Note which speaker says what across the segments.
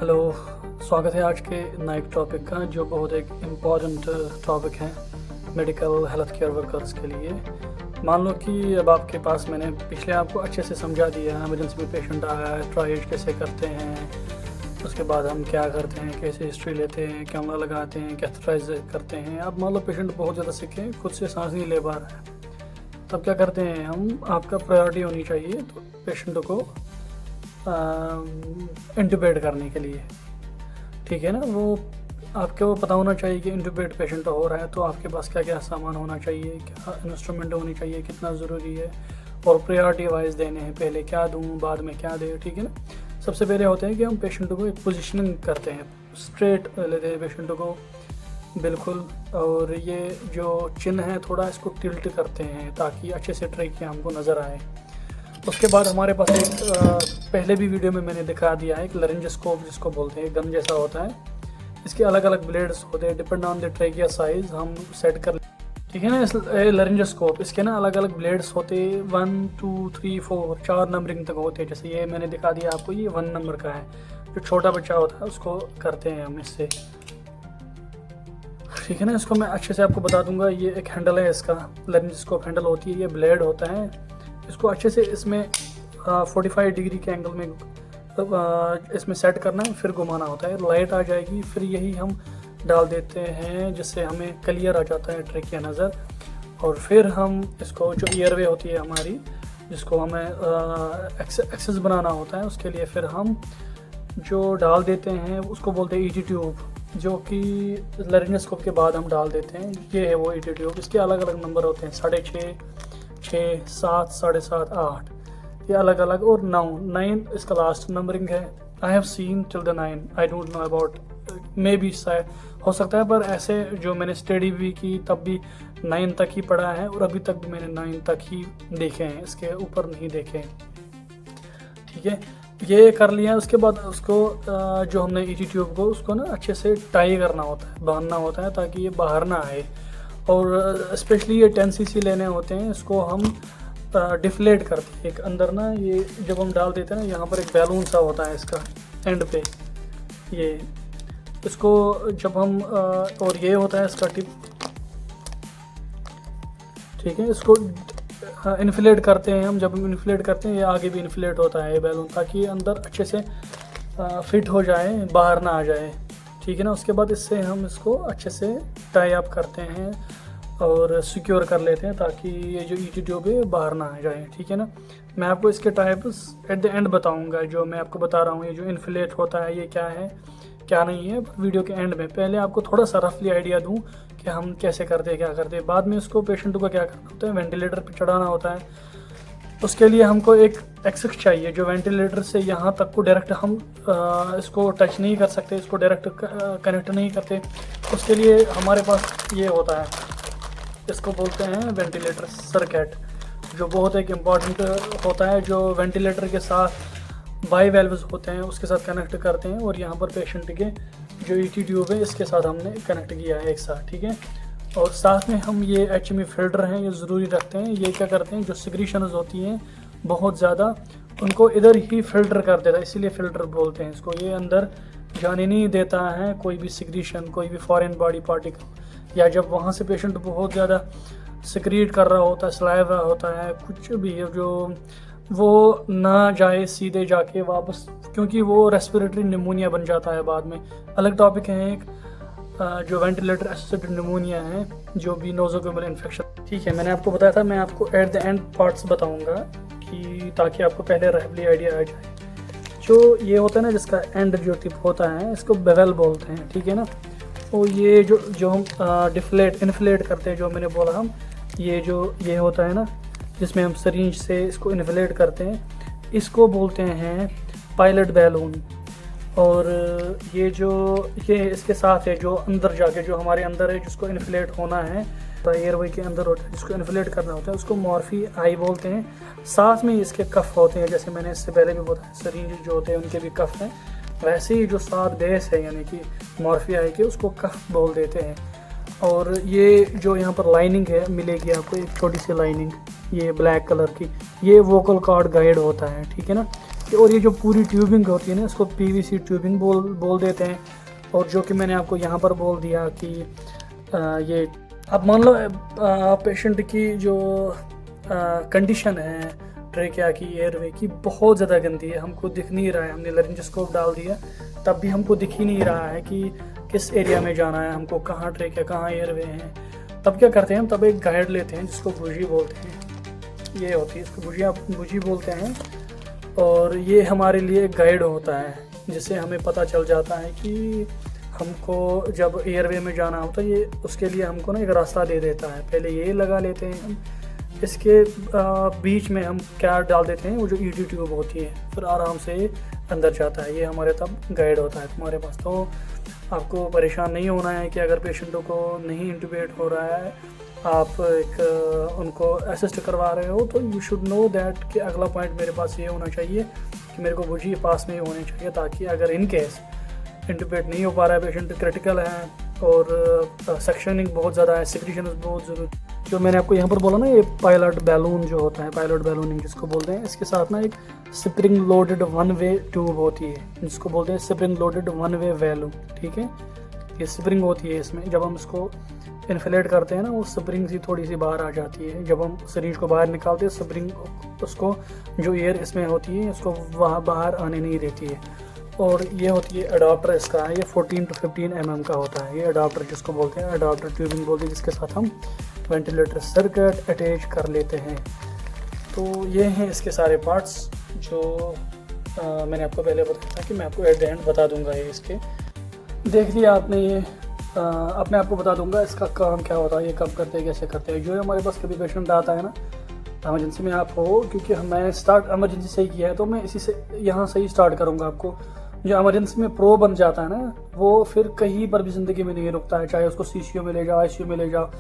Speaker 1: Hello. स्वागत है आज के नए टॉपिक का, जो बहुत एक इम्पॉर्टेंट टॉपिक है मेडिकल हेल्थ केयर वर्कर्स के लिए। मान लो कि अब आपके पास मैंने पिछले आपको अच्छे से समझा दिया है, इमरजेंसी में पेशेंट आया है, ट्राइज कैसे करते हैं, उसके बाद हम क्या करते हैं, कैसे हिस्ट्री लेते हैं, कैमरा लगाते हैं, कैथेटराइज करते हैं। अब मान लो पेशेंट बहुत ज़्यादा सिक है, खुद से सांस नहीं ले पा रहा है, तब क्या करते हैं हम, आपका प्रायोरिटी होनी चाहिए तो पेशेंट को इंटुबेट करने के लिए, ठीक है ना। वो आपको पता होना चाहिए कि इंटुबेट पेशेंट हो रहा है तो आपके पास क्या क्या सामान होना चाहिए, क्या इंस्ट्रूमेंट होनी चाहिए, कितना ज़रूरी है, और प्रायोरिटी वाइज देने हैं, पहले क्या दूँ बाद में क्या दे, ठीक है ना। सबसे पहले होते हैं कि हम पेशेंट को एक पोजीशनिंग करते हैं, स्ट्रेट लेते हैं पेशेंट को बिल्कुल, और ये जो चिन्ह है थोड़ा इसको टिल्ट करते हैं ताकि अच्छे से ट्रैकिया हमको नज़र आए। उसके बाद हमारे पास एक पहले भी वीडियो में मैंने दिखा दिया है, एक लरिंजोस्कोप जिसको बोलते हैं, गन जैसा होता है। इसके अलग अलग ब्लेड्स होते हैं, depend on the trachea size हम सेट कर, ठीक है ना। इस लरिंजोस्कोप इसके ना अलग अलग ब्लेड्स होते हैं, 1 2 3 4 4 नंबरिंग तक होते हैं। जैसे ये मैंने दिखा दिया आपको, ये 1 नंबर का है, जो छोटा बच्चा होता है उसको करते हैं हम इससे, ठीक है ना। इसको मैं अच्छे से आपको बता दूंगा। ये एक हैंडल है, इसका लरिंजोस्कोप हैंडल होती है, ये ब्लेड होता है। इसको अच्छे से इसमें 45 डिग्री के एंगल में इसमें सेट करना है, फिर घुमाना होता है, लाइट आ जाएगी, फिर यही हम डाल देते हैं जिससे हमें क्लियर आ जाता है ट्रैकिया नज़र। और फिर हम इसको, जो एयरवे होती है हमारी, जिसको हमें एक्सेस बनाना होता है, उसके लिए फिर हम जो डाल देते हैं उसको बोलते हैं ईटी ट्यूब, जो कि लरिंजोस्कोप के बाद हम डाल देते हैं। ये है वो ईटी ट्यूब। इसके अलग अलग नंबर होते हैं, 6.5 6 7 7.5 8, ये अलग अलग, और 9 इसका लास्ट नंबरिंग है। I have seen till the 9, I don't know about, may be शायद हो सकता है, पर ऐसे जो मैंने स्टडी भी की तब भी 9 तक ही पढ़ा है, और अभी तक भी मैंने 9 तक ही देखे हैं, इसके ऊपर नहीं देखे हैं, ठीक है। ये कर लिया। उसके बाद उसको जो हमने ईटी ट्यूब को उसको ना अच्छे से टाई करना होता है, बांधना होता है ताकि ये बाहर ना आए। और स्पेशली ये 10 cc लेने होते हैं, इसको हम डिफ्लेट करते हैं। एक अंदर ना, ये जब हम डाल देते हैं ना, यहाँ पर एक बैलून सा होता है इसका एंड पे, ये इसको जब हम और ये होता है इसका टिप, ठीक है। इसको इन्फ्लेट करते हैं हम। जब हम इन्फ्लेट करते हैं, ये आगे भी इन्फ्लेट होता है ये बैलून, ताकि ये अंदर अच्छे से फिट हो जाए, बाहर ना आ जाए, ठीक है ना। उसके बाद इससे हम इसको अच्छे से टाई अप करते हैं और सिक्योर कर लेते हैं ताकि ये जो ईटी ट्यूब है बाहर ना आ जाए, ठीक है ना। मैं आपको इसके टाइप्स एट द एंड बताऊंगा, जो मैं आपको बता रहा हूँ, ये जो इन्फ्लेट होता है ये क्या है क्या नहीं है, वीडियो के एंड में। पहले आपको थोड़ा सा रफली आइडिया दूँ कि हम कैसे करते हैं, क्या करते हैं। बाद में उसको पेशेंट को क्या करना होता है, वेंटिलेटर पर चढ़ाना होता है। उसके लिए हमको एक एक्सेस चाहिए, जो वेंटिलेटर से यहाँ तक को डायरेक्ट हम इसको टच नहीं कर सकते, इसको डायरेक्ट कनेक्ट नहीं करते। उसके लिए हमारे पास ये होता है, इसको बोलते हैं वेंटिलेटर सर्किट, जो बहुत एक इम्पॉर्टेंट होता है, जो वेंटिलेटर के साथ बाई वेल्व्स होते हैं उसके साथ कनेक्ट करते हैं। और यहाँ पर पेशेंट के जो ईटी ट्यूब है इसके साथ हमने कनेक्ट किया है एक साथ, ठीक है। और साथ में हम ये HME फिल्टर हैं, ये ज़रूरी रखते हैं। ये क्या करते हैं, जो सिक्रीशंस होती हैं बहुत ज़्यादा, उनको इधर ही फिल्टर कर देता है, इसीलिए फ़िल्टर बोलते हैं इसको। ये अंदर जाने नहीं देता है कोई भी सिक्रीशन, कोई भी फॉरेन बॉडी पार्टिकल, या जब वहाँ से पेशेंट बहुत ज़्यादा सिक्रीट कर रहा होता है, सलाइवा होता है, कुछ भी है, जो वो ना जाए सीधे जाके वापस, क्योंकि वो रेस्पिरेटरी निमोनिया बन जाता है बाद में। अलग टॉपिक है एक, जो वेंटिलेटर एसोसिएटेड निमोनिया है, जो भी नोज़ोकोमियल इन्फेक्शन, ठीक है। मैंने आपको बताया था, मैं आपको एट द एंड पार्ट्स बताऊंगा कि ताकि आपको पहले रफली आइडिया आ जाए। जो ये होता है ना, जिसका एंड जो टिप होता है, इसको बेवल बोलते हैं, ठीक है ना। और ये जो हम इन्फ्लेट करते हैं, जो मैंने बोला हम, ये होता है ना, जिसमें हम सरिंज से इसको इन्फ्लेट करते हैं, इसको बोलते हैं पायलट बैलून। और ये इसके साथ है, जो अंदर जाके, जो हमारे अंदर है, जिसको इन्फ्लेट होना है, एयरवे के अंदर होता है, जिसको इन्फ्लेट करना होता है, उसको मॉर्फी आई बोलते हैं। साथ में इसके कफ होते हैं, जैसे मैंने इससे पहले भी बताया, सरिंज जो होते हैं उनके भी कफ हैं, वैसे ही जो साथ बेस है यानी कि मॉर्फी आई के, उसको कफ बोल देते हैं। और ये जो यहाँ पर लाइनिंग है, मिलेगी आपको एक छोटी सी लाइनिंग, ये ब्लैक कलर की, ये वोकल कॉर्ड गाइड होता है, ठीक है ना। और ये जो पूरी ट्यूबिंग होती है ना, इसको पीवीसी ट्यूबिंग बोल देते हैं। और जो कि मैंने आपको यहाँ पर बोल दिया कि ये अब मान लो पेशेंट की जो कंडीशन है ट्रेकिया की, एयरवे की, बहुत ज़्यादा गंदी है, हमको दिख नहीं रहा है। हमने लरिंजोस्कोप डाल दिया तब भी हमको दिख ही नहीं रहा है कि किस एरिया में जाना है, हमको कहाँ ट्रेकिया कहाँ एयरवे हैं। तब क्या करते हैं हम, तब एक गाइड लेते हैं जिसको बुजी बोलते हैं। ये होती है, इसको बुजी बोलते हैं। और ये हमारे लिए एक गाइड होता है जिससे हमें पता चल जाता है कि हमको जब एयरवे में जाना होता है, ये उसके लिए हमको ना एक रास्ता दे देता है। पहले ये लगा लेते हैं हम, इसके बीच में हम क्या डाल देते हैं, वो जो ईडी ट्यूब होती है, फिर आराम से अंदर जाता है। ये हमारे तब गाइड होता है तुम्हारे पास। तो आपको परेशान नहीं होना है कि अगर पेशेंटों को नहीं इंटूबेट हो रहा है, आप एक उनको असिस्ट करवा रहे हो, तो यू शुड नो दैट कि अगला पॉइंट मेरे पास ये होना चाहिए कि मेरे को बुझी पास में ही होनी चाहिए, ताकि अगर इन केस इंटूबेट नहीं हो पा रहा है, पेशेंट क्रिटिकल है और सक्शनिंग बहुत ज़्यादा है, सिक्रीशन बहुत ज़रूरी। जो मैंने आपको यहाँ पर बोला ना, ये पायलट बैलून जो होता है, पायलट बैलूनिंग जिसको बोलते हैं, इसके साथ ना एक spring loaded one way tube होती है जिसको बोलते हैं spring loaded one way value. ठीक है, ये स्प्रिंग होती है इसमें, जब हम इसको इन्फ्लेट करते हैं ना, वो स्प्रिंग सी थोड़ी सी बाहर आ जाती है। जब हम सिरिंज को बाहर निकालते हैं, स्प्रिंग उसको जो एयर इसमें होती है उसको वहाँ बाहर आने नहीं देती है। और ये होती है अडाप्टर, इसका है ये 14 to 15 mm का होता है। ये अडाप्टर जिसको बोलते हैं, अडाप्टर ट्यूबिंग बोलते हैं, जिसके साथ हम वेंटिलेटर सर्किट अटैच कर लेते हैं। तो ये हैं इसके सारे पार्ट्स जो मैंने आपको पहले बताया था कि मैं आपको एट द एंड बता दूंगा। ये इसके देख लिया आपने, ये अब मैं आपको बता दूंगा इसका काम क्या होता है, ये कब करते हैं, कैसे करते हैं। जो हमारे पास कभी पेशेंट आता है ना इमरजेंसी में, आप हो, क्योंकि मैं स्टार्ट इमरजेंसी से ही किया है, तो मैं इसी से यहाँ से ही स्टार्ट करूँगा। आपको जो इमरजेंसी में प्रो बन जाता है ना, वो फिर कहीं पर भी ज़िंदगी में नहीं रुकता है, चाहे उसको सीसीयू में ले जाओ, आईसीयू में ले जाओ,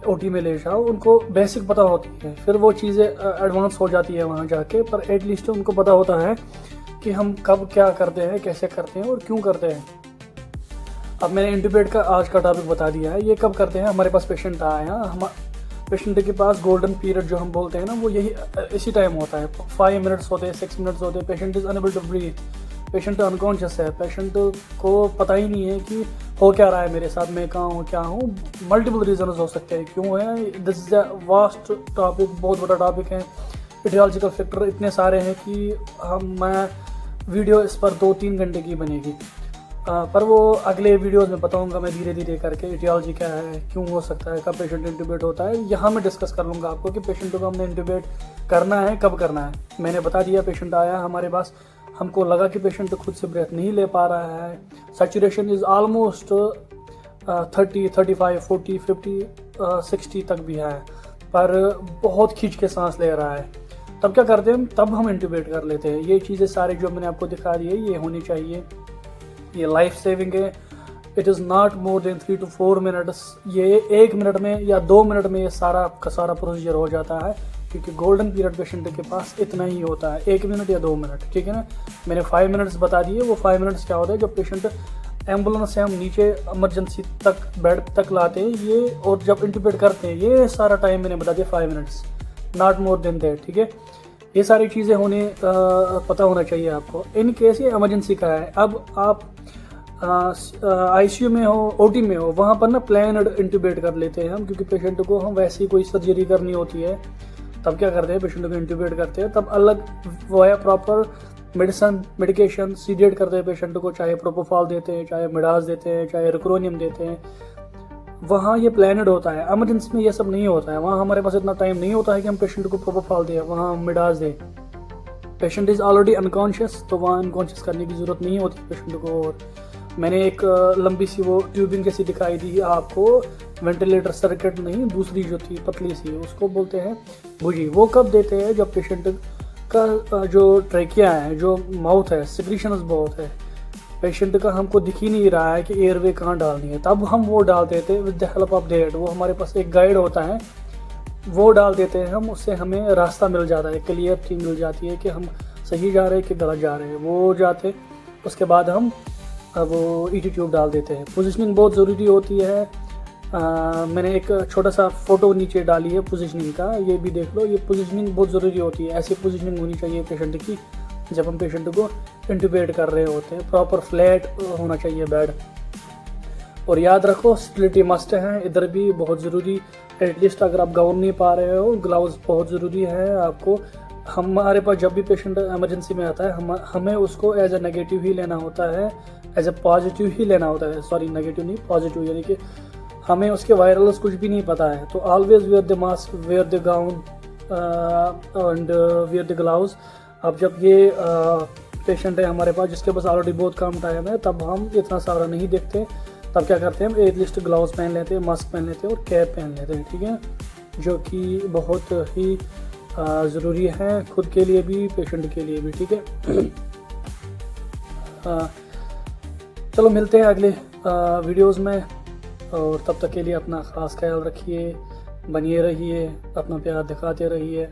Speaker 1: ओटी में ले जाओ, उनको बेसिक पता होती है, फिर वो चीज़ें एडवांस हो जाती है वहाँ जाके, पर एटलीस्ट उनको पता होता है कि हम कब क्या करते हैं, कैसे करते हैं और क्यों करते हैं। अब मैंने इंटूबेट का आज का टॉपिक बता दिया है। ये कब करते हैं, हमारे पास पेशेंट आया, हम पेशेंट के पास गोल्डन पीरियड जो हम बोलते हैं ना, वो यही इसी टाइम होता है। 5 मिनट्स होते हैं, 6 मिनट्स होते हैं, patient is unable to breathe, patient unconscious है, पेशेंट को पता ही नहीं है कि हो क्या रहा है मेरे साथ, मैं कहाँ हूँ, क्या हूँ। मल्टीपल रीजन हो सकते हैं क्यों है। This is a vast topic, बहुत बड़ा टॉपिक है। एटियोलॉजिकल फैक्टर इतने सारे हैं कि मैं वीडियो इस पर 2-3 घंटे की बनेगी, पर वो अगले वीडियोस में बताऊंगा मैं धीरे धीरे करके। एटियोलॉजी क्या है, क्यों हो सकता है, कब पेशेंट इंटूबेट होता है, यहाँ मैं डिस्कस कर लूँगा आपको कि पेशेंट को हमने इंटूबेट करना है, कब करना है। मैंने बता दिया, पेशेंट आया हमारे पास, हमको लगा कि पेशेंट खुद से ब्रेथ नहीं ले पा रहा है, सैचुरेशन इज़ ऑलमोस्ट 30, 35, 40, 50, 60 तक भी है, पर बहुत खींच के सांस ले रहा है। तब क्या करते हैं, तब हम इंटूबेट कर लेते हैं। ये चीज़ें सारी जो मैंने आपको दिखा दी है, ये होनी चाहिए। ये लाइफ सेविंग है। It is not more than 3 to 4 minutes. ये 1 मिनट में या 2 मिनट में ये सारा का सारा प्रोसीजर हो जाता है, क्योंकि गोल्डन पीरियड पेशेंट के पास इतना ही होता है, 1 मिनट या 2 मिनट। ठीक है ना, मैंने 5 मिनट्स बता दिए। वो 5 मिनट्स क्या होता है, जब पेशेंट एम्बुलेंस से हम नीचे इमरजेंसी तक बेड तक लाते हैं ये, और जब इंटूबेट करते हैं, ये सारा टाइम मैंने बता दिया 5 minutes, not more than that. ठीक है, ये सारी चीज़ें होने पता होना चाहिए आपको। इन केस ये इमरजेंसी का है। अब आप आईसीयू में हो, ओटी में हो, वहाँ पर ना प्लान इंटूबेट कर लेते हैं हम, क्योंकि पेशेंट को हम वैसे ही कोई सर्जरी करनी होती है, तब क्या करते हैं, पेशेंट को इंटूबेट करते हैं। तब अलग वो है, प्रॉपर मेडिकेशन सीडेट करते हैं पेशेंट को, चाहे प्रोपोफॉल देते हैं, चाहे मिडास देते हैं, चाहे रिक्रोनियम देते हैं। वहाँ ये प्लानड होता है। इमरजेंसी में ये सब नहीं होता है। वहाँ हमारे पास इतना टाइम नहीं होता है कि हम पेशेंट को प्रोपोफॉल दें, वहाँ मिडास दें। पेशेंट इज़ ऑलरेडी अनकॉन्शियस, तो वहाँ अनकॉन्शियस करने की ज़रूरत नहीं होती पेशेंट को। और मैंने एक लंबी सी वो ट्यूबिंग जैसी दिखाई दी आपको, वेंटिलेटर सर्किट नहीं, दूसरी जो थी पतली सी, उसको बोलते हैं बुझी। वो कब देते हैं, जब पेशेंट का जो ट्रेकिया है, जो माउथ है, सिक्रीशंस बहुत है, पेशेंट का हमको दिख ही नहीं रहा है कि एयरवे कहाँ डालनी है, तब हम वो डाल देते हैं with the help of that. वो हमारे पास एक गाइड होता है, वो डाल देते हैं हम, उससे हमें रास्ता मिल जाता है, क्लियरिटी मिल जाती है कि हम सही जा रहे हैं कि गलत जा रहे हैं। वो जाते, उसके बाद हम वो ईटी ट्यूब डाल देते हैं। पोजिशनिंग बहुत ज़रूरी होती है। मैंने एक छोटा सा फ़ोटो नीचे डाली है पोजिशनिंग का, ये भी देख लो। ये पोजिशनिंग बहुत ज़रूरी होती है, ऐसी पोजिशनिंग होनी चाहिए पेशेंट की जब हम पेशेंट को इंट्यूबेट कर रहे होते हैं। प्रॉपर फ्लैट होना चाहिए बेड। और याद रखो स्टेरिलिटी मस्ट है, इधर भी बहुत ज़रूरी। एटलीस्ट अगर आप गाउन नहीं पा रहे हो, ग्लव्स बहुत ज़रूरी है आपको। हमारे पास जब भी पेशेंट इमरजेंसी में आता है, हमें उसको एज ए नेगेटिव ही लेना होता है, एज ए पॉजिटिव ही लेना होता है। सॉरी, नेगेटिव नहीं, पॉजिटिव। यानी कि हमें उसके वायरल्स कुछ भी नहीं पता है। तो always wear the mask, wear the gown and wear the gloves. अब जब ये पेशेंट है हमारे पास जिसके पास ऑलरेडी बहुत कम टाइम है, तब हम इतना सारा नहीं देखते। तब क्या करते हैं, हम एटलीस्ट ग्लव्स पहन लेते हैं, मास्क पहन लेते हैं और कैप पहन लेते हैं, ठीक है, जो कि बहुत ही ज़रूरी है, खुद के लिए भी, पेशेंट के लिए भी, ठीक है। चलो मिलते हैं अगले वीडियोस में, और तब तक के लिए अपना ख़ास ख्याल रखिए, बनिए रहिए, अपना प्यार दिखाते रहिए।